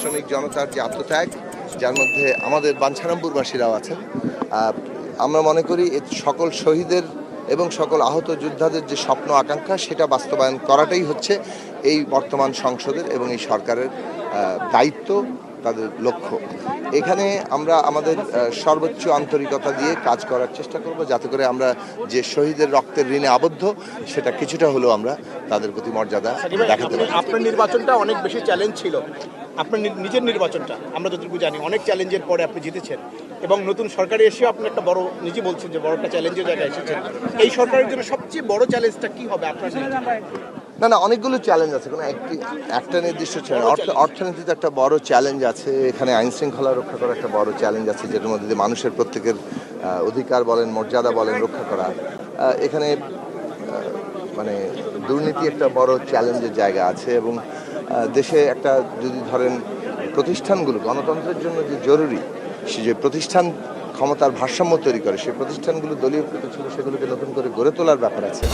শ্রমিক জনতার যে আত্মত্যাগ, যার মধ্যে আমাদের বাঞ্ছারামপুরবাসীরাও আছেন, আমরা মনে করি সকল শহীদের এবং সকল আহত যোদ্ধাদের যে স্বপ্ন আকাঙ্ক্ষা সেটা বাস্তবায়ন করাটাই হচ্ছে এই বর্তমান সংসদের এবং এই সরকারের দায়িত্ব, তাদের লক্ষ্য। এখানে আমরা আমাদের সর্বোচ্চ আন্তরিকতা দিয়ে কাজ করার চেষ্টা করব, যাতে করে আমরা যে শহীদের রক্তের ঋণে আবদ্ধ সেটা কিছুটা হলেও আমরা তাদের প্রতি মর্যাদা দেখাতে পারি। আপনার নির্বাচনটা অনেক বেশি চ্যালেঞ্জ ছিল, আপনার নিজের নির্বাচনটা আমরা যতটুকু জানি অনেক চ্যালেঞ্জের পরে আপনি জিতেছেন এবং নতুন সরকারে এসেও আপনি একটা বড়, নিজে বলছেন যে বড় একটা চ্যালেঞ্জের জায়গায় এসেছেন। এই সরকারের জন্য সবচেয়ে বড় চ্যালেঞ্জটা কি হবে আপনার? না, অনেকগুলো চ্যালেঞ্জ আছে, কোনো একটা নির্দিষ্ট চ্যালেঞ্জ। অর্থনীতিতে একটা বড় চ্যালেঞ্জ আছে, এখানে আইন শৃঙ্খলা রক্ষা করা একটা বড় চ্যালেঞ্জ আছে, যেটার মধ্যে দিয়ে মানুষের প্রত্যেকের অধিকার বলেন, মর্যাদা বলেন রক্ষা করা। এখানে মানে দুর্নীতি একটা বড় চ্যালেঞ্জের জায়গা আছে এবং দেশে একটা যদি ধরেন প্রতিষ্ঠানগুলো গণতন্ত্রের জন্য যে জরুরি, সে যে প্রতিষ্ঠান ক্ষমতার ভারসাম্য তৈরি করে, সেই প্রতিষ্ঠানগুলো দলীয়কৃত ছিল, সেগুলোকে নতুন করে গড়ে তোলার ব্যাপার আছে।